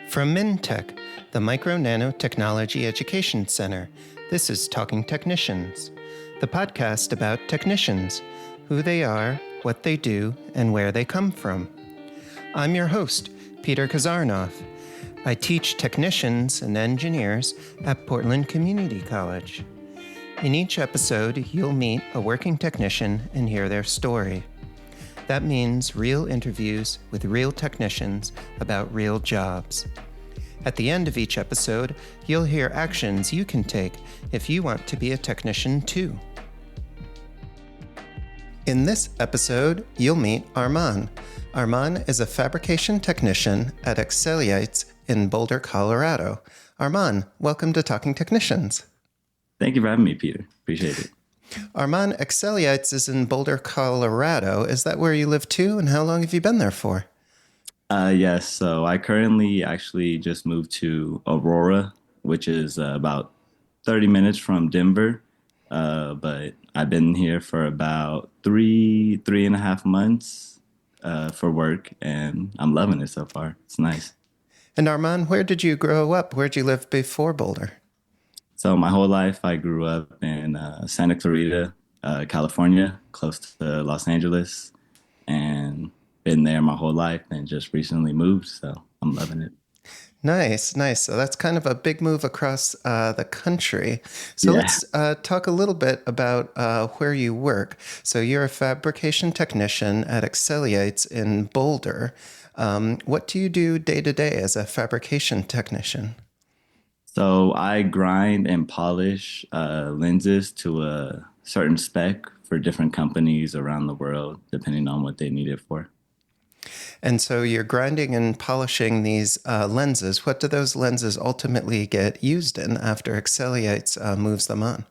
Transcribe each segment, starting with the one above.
From MNT-EC, the Micro Nano Technology Education Center, this is Talking Technicians, the podcast about technicians, who they are, what they do, and where they come from. I'm your host, Peter Kazarnoff. I teach technicians and engineers at Portland Community College. In each episode, you'll meet a working technician and hear their story. That means real interviews with real technicians about real jobs. At the end of each episode, you'll hear actions you can take if you want to be a technician too. In this episode, you'll meet Arman. Arman is a fabrication technician at Excelitas in Boulder, Colorado. Arman, welcome to Talking Technicians. Thank you for having me, Peter. Appreciate it. Arman, Excelitas is in Boulder, Colorado. Is that where you live too? And how long have you been there for? Yes, so I currently actually just moved to Aurora, which is about 30 minutes from Denver. But I've been here for about three and a half months for work, and I'm loving it so far. It's nice. And Arman, where did you grow up? Where'd you live before Boulder? So my whole life, I grew up in Santa Clarita, California, close to Los Angeles, and been there my whole life and just recently moved, so I'm loving it. Nice. So that's kind of a big move across the country. So Let's talk a little bit about where you work. So you're a fabrication technician at Excelitas in Boulder. What do you do day to day as a fabrication technician? So I grind and polish lenses to a certain spec for different companies around the world, depending on what they need it for. And so you're grinding and polishing these lenses. What do those lenses ultimately get used in after Excelitas moves them on?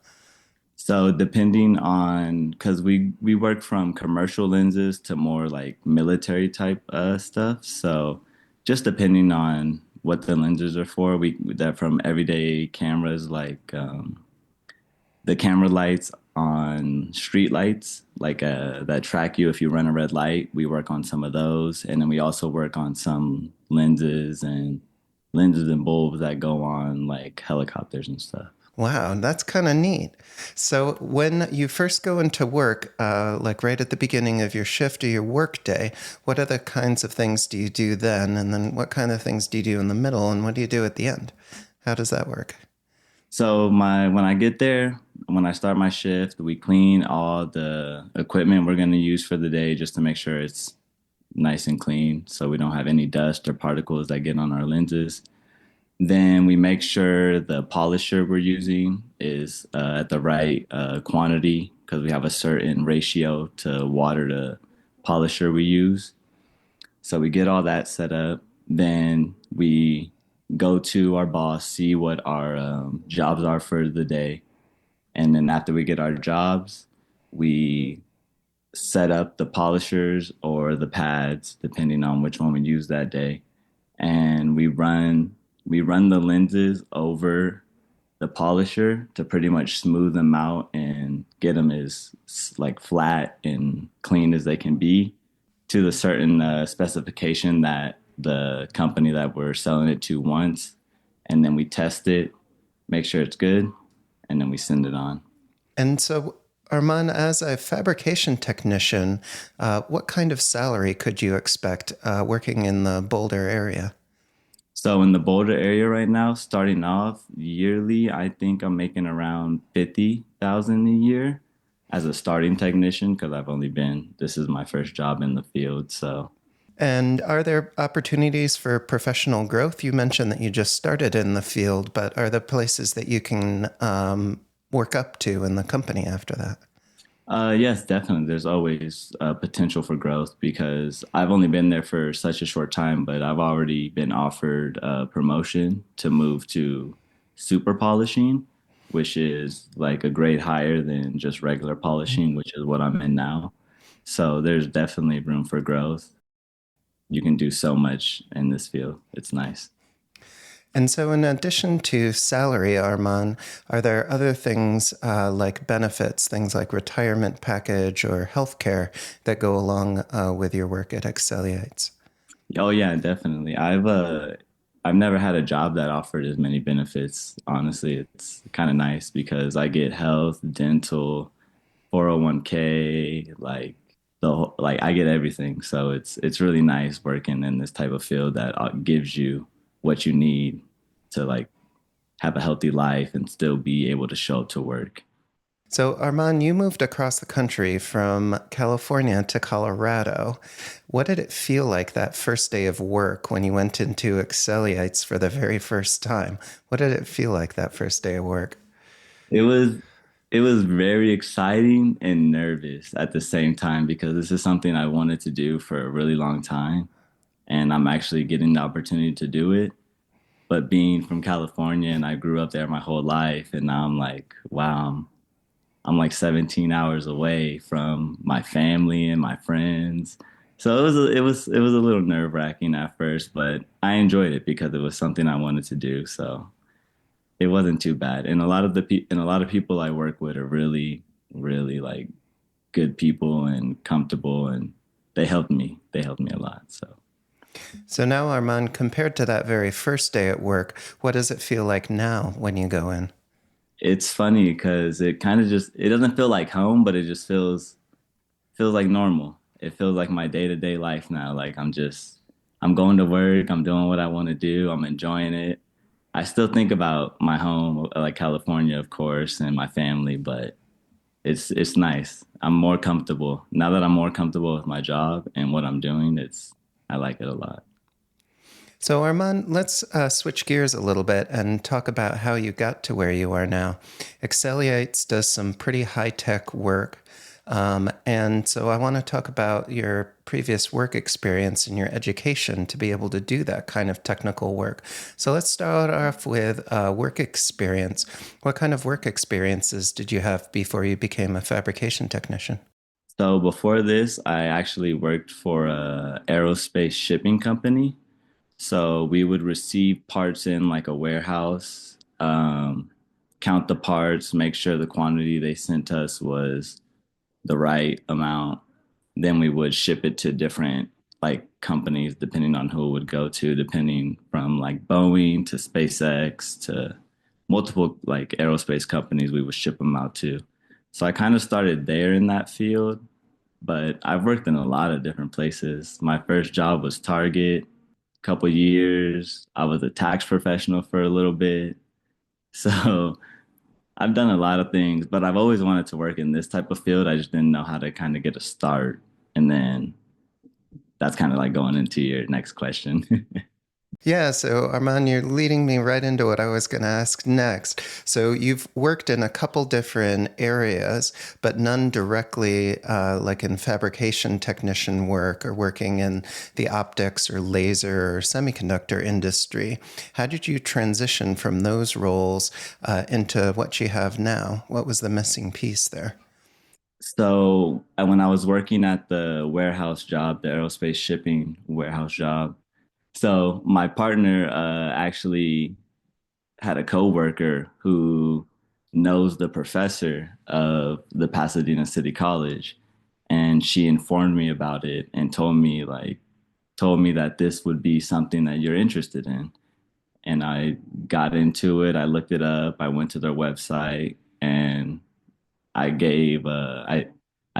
So depending on, because we work from commercial lenses to more like military type stuff. So just depending on what the lenses are for. That from everyday cameras, like the camera lights on street lights, like that track you if you run a red light. We work on some of those, and then we also work on some lenses and bulbs that go on like helicopters and stuff. Wow, that's kind of neat. So when you first go into work, like right at the beginning of your shift or your work day, what other kinds of things do you do then? And then what kind of things do you do in the middle? And what do you do at the end? How does that work? So when I get there, when I start my shift, we clean all the equipment we're going to use for the day just to make sure it's nice and clean so we don't have any dust or particles that get on our lenses. Then we make sure the polisher we're using is at the right quantity because we have a certain ratio to water to polisher we use. So we get all that set up. Then we go to our boss, see what our jobs are for the day. And then after we get our jobs, we set up the polishers or the pads, depending on which one we use that day. And we run the lenses over the polisher to pretty much smooth them out and get them as like flat and clean as they can be to the certain specification that the company that we're selling it to wants. And then we test it, make sure it's good, and then we send it on. And so, Arman, as a fabrication technician, what kind of salary could you expect working in the Boulder area? So in the Boulder area right now, starting off yearly, I think I'm making around $50,000 a year as a starting technician because this is my first job in the field. So. And are there opportunities for professional growth? You mentioned that you just started in the field, but are there places that you can work up to in the company after that? Yes, definitely. There's always potential for growth because I've only been there for such a short time, but I've already been offered a promotion to move to super polishing, which is like a grade higher than just regular polishing, which is what I'm in now. So there's definitely room for growth. You can do so much in this field. It's nice. And so in addition to salary, Arman, are there other things like benefits, things like retirement package or healthcare that go along with your work at Excelitas? Oh yeah, definitely. I've never had a job that offered as many benefits. Honestly, it's kind of nice because I get health, dental, 401k, like like I get everything. So it's really nice working in this type of field that gives you what you need to like have a healthy life and still be able to show up to work. So, Arman, you moved across the country from California to Colorado. What did it feel like that first day of work when you went into Excelites for the very first time? What did it feel like that first day of work? It was it was very exciting and nervous at the same time because this is something I wanted to do for a really long time, and I'm actually getting the opportunity to do it. But being from California and I grew up there my whole life, and now I'm like, wow, I'm like 17 hours away from my family and my friends. So it was a little nerve-wracking at first, but I enjoyed it because it was something I wanted to do. So it wasn't too bad. And a lot of people I work with are really like good people and comfortable, and they helped me. They helped me a lot. So So now, Arman, compared to that very first day at work, what does it feel like now when you go in? it's funny because it kind of just it doesn't feel like home, but it just feels like normal. It feels like my day-to-day life now. Like I'm going to work, I'm doing what I want to do, I'm enjoying it. I still think about my home, like California, of course, and my family, but it's nice. I'm more comfortable. Now that I'm more comfortable with my job and what I'm doing, it's I like it a lot. So, Arman, let's switch gears a little bit and talk about how you got to where you are now. Exceliates does some pretty high tech work. And so I want to talk about your previous work experience and your education to be able to do that kind of technical work. So let's start off with work experience. What kind of work experiences did you have before you became a fabrication technician? So before this, I actually worked for a aerospace shipping company. So we would receive parts in like a warehouse, count the parts, make sure the quantity they sent us was the right amount. Then we would ship it to different like companies depending on who it would go to, depending from like Boeing to SpaceX to multiple like aerospace companies we would ship them out to. So I kind of started there in that field, but I've worked in a lot of different places. My first job was Target, a couple years. I was a tax professional for a little bit. So I've done a lot of things, but I've always wanted to work in this type of field. I just didn't know how to kind of get a start. And then that's kind of like going into your next question. Yeah, so Arman, you're leading me right into what I was going to ask next. So you've worked in a couple different areas, but none directly like in fabrication technician work or working in the optics or laser or semiconductor industry. How did you transition from those roles into what you have now? What was the missing piece there? So when I was working at the warehouse job, the aerospace shipping warehouse job, so my partner actually had a coworker who knows the professor of the Pasadena City College, and she informed me about it and told me that this would be something that you're interested in. And I got into it. I looked it up. I went to their website and I gave I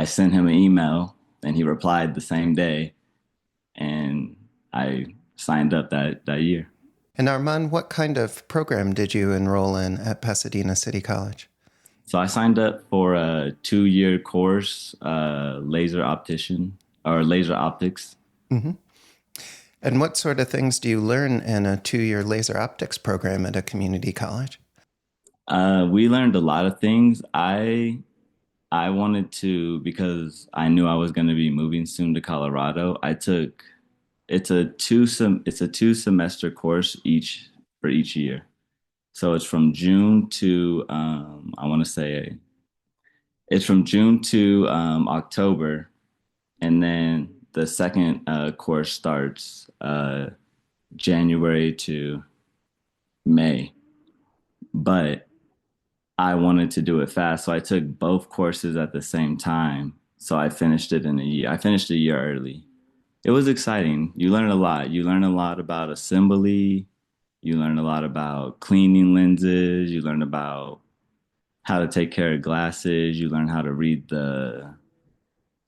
sent him an email and he replied the same day and I signed up that year. And Arman, what kind of program did you enroll in at Pasadena City College? So I signed up for a 2-year course, laser optician or laser optics. Mm-hmm. And what sort of things do you learn in a 2 year laser optics program at a community college? We learned a lot of things. I wanted to because I knew I was going to be moving soon to Colorado. I took it's a 2 semester course each year. So it's from June to I want to say it's from June to October, and then the second course starts January to May. But I wanted to do it fast, so I took both courses at the same time. So I finished it in a year. I finished a year early. It was exciting. You learn a lot. You learn a lot about assembly. You learn a lot about cleaning lenses. You learn about how to take care of glasses. You learn how to read the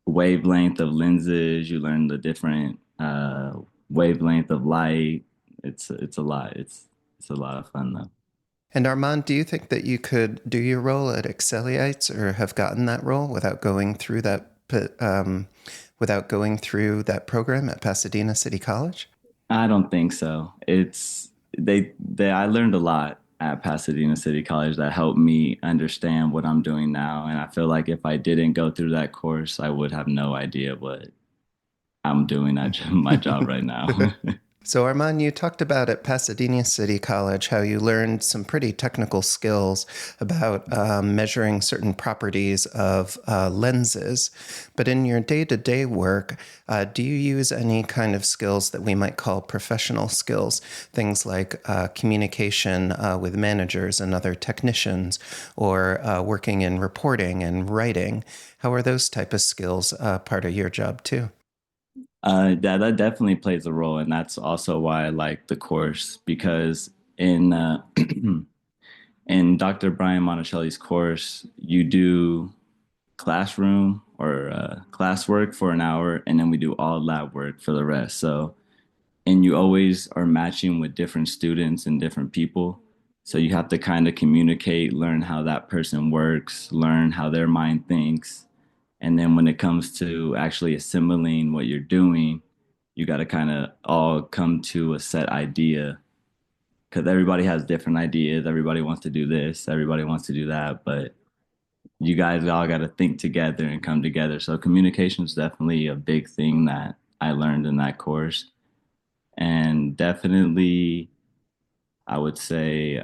wavelength of lenses. You learn the different wavelength of light. It's a lot. It's a lot of fun though. And Armand, do you think that you could do your role at Excelites or have gotten that role without going through that program at Pasadena City College? I don't think so. It's they I learned a lot at Pasadena City College that helped me understand what I'm doing now. And I feel like if I didn't go through that course, I would have no idea what I'm doing at my job right now. So, Arman, you talked about at Pasadena City College how you learned some pretty technical skills about measuring certain properties of lenses. But in your day to day work, do you use any kind of skills that we might call professional skills? Things like communication with managers and other technicians, or working in reporting and writing. How are those type of skills part of your job, too? That definitely plays a role, and that's also why I like the course because in in Dr. Brian Monticelli's course, you do classroom or classwork for an hour, and then we do all lab work for the rest. So, and you always are matching with different students and different people. So you have to kind of communicate, learn how that person works, learn how their mind thinks. And then when it comes to actually assimilating what you're doing, you got to kind of all come to a set idea because everybody has different ideas. Everybody wants to do this, everybody wants to do that, but you guys all got to think together and come together. So communication is definitely a big thing that I learned in that course. And definitely, I would say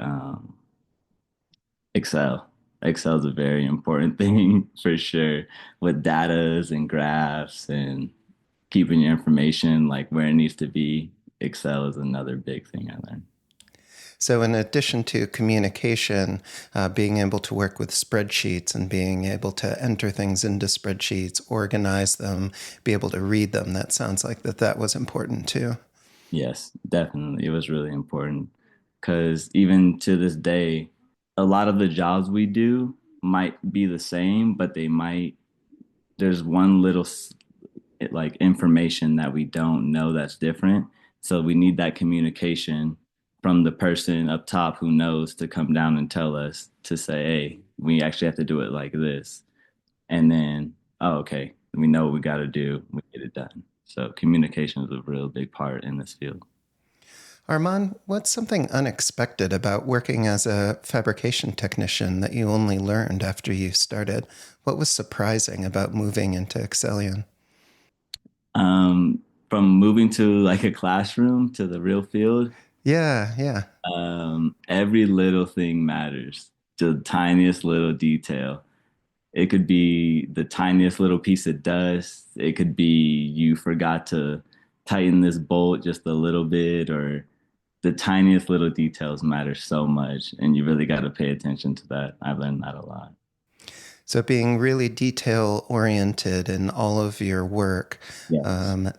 Excel. Excel is a very important thing for sure with datas and graphs and keeping your information like where it needs to be. Excel is another big thing I learned. So, in addition to communication, being able to work with spreadsheets and being able to enter things into spreadsheets, organize them, be able to read them, that sounds like that was important too. Yes, definitely. It was really important because even to this day, a lot of the jobs we do might be the same, but there's one little like information that we don't know that's different. So we need that communication from the person up top who knows to come down and tell us to say, hey, we actually have to do it like this. And then, oh, okay, we know what we got to do. We get it done. So communication is a real big part in this field. Armand, what's something unexpected about working as a fabrication technician that you only learned after you started? What was surprising about moving into Excellion? From moving to like a classroom to the real field, Yeah, yeah. every little thing matters. The tiniest little detail. It could be the tiniest little piece of dust. It could be you forgot to tighten this bolt just a little bit, or the tiniest little details matter so much, and you really got to pay attention to that. I've learned that a lot. So being really detail oriented in all of your work, Yes,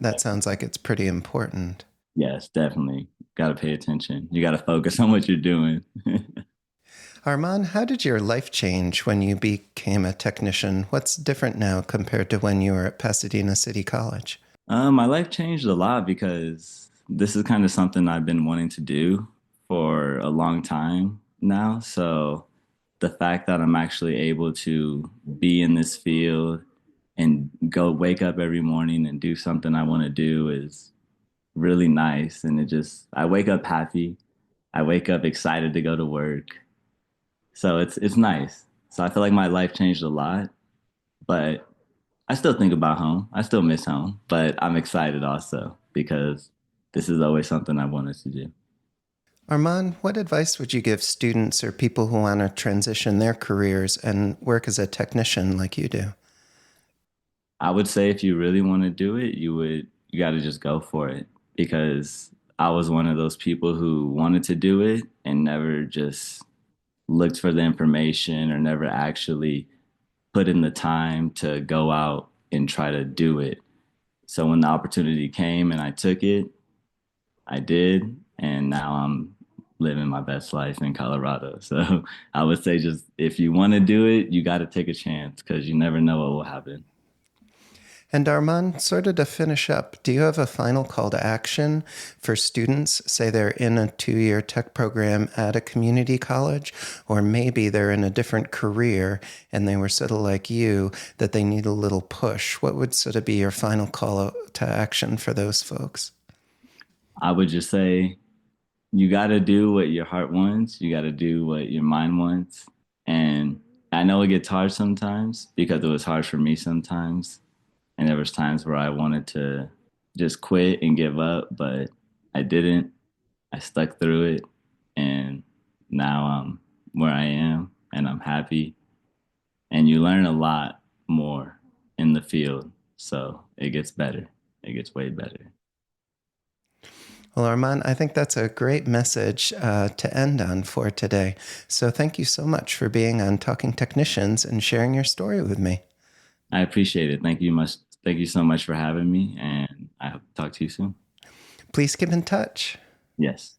that sounds like it's pretty important. yes, definitely. Got to pay attention. You got to focus on what you're doing. Armand, how did your life change when you became a technician? What's different now compared to when you were at Pasadena City College? My life changed a lot because this is kind of something I've been wanting to do for a long time now. So the fact that I'm actually able to be in this field and go wake up every morning and do something I want to do is really nice. And I wake up happy. I wake up excited to go to work. So it's nice. So I feel like my life changed a lot, but I still think about home. I still miss home, but I'm excited also because this is always something I wanted to do. Armand, what advice would you give students or people who want to transition their careers and work as a technician like you do? I would say if you really want to do it, you got to just go for it because I was one of those people who wanted to do it and never just looked for the information or never actually put in the time to go out and try to do it. So when the opportunity came and I took it, I did, and now I'm living my best life in Colorado. So I would say just if you want to do it, you got to take a chance because you never know what will happen. And Arman, sort of to finish up, do you have a final call to action for students? Say they're in a 2-year tech program at a community college, or maybe they're in a different career and they were sort of like you, that they need a little push. What would sort of be your final call to action for those folks? I would just say you got to do what your heart wants. You got to do what your mind wants. And I know it gets hard sometimes because it was hard for me sometimes. And there was times where I wanted to just quit and give up, but I didn't. I stuck through it, and now I'm where I am, and I'm happy. And you learn a lot more in the field, so it gets better. It gets way better. Well, Arman, I think that's a great message to end on for today. So thank you so much for being on Talking Technicians and sharing your story with me. I appreciate it. Thank you much. Thank you so much for having me, and I hope to talk to you soon. Please keep in touch. Yes.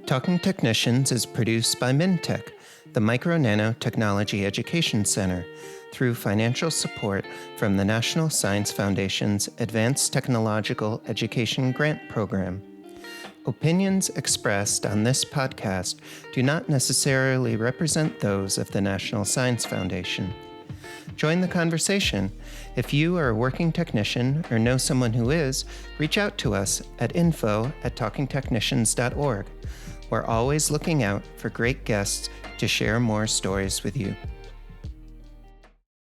Talking Technicians is produced by MNT-EC, the Micro-Nano Technology Education Center, through financial support from the National Science Foundation's Advanced Technological Education Grant Program. Opinions expressed on this podcast do not necessarily represent those of the National Science Foundation. Join the conversation. If you are a working technician or know someone who is, reach out to us at info@talkingtechnicians.org. We're always looking out for great guests to share more stories with you.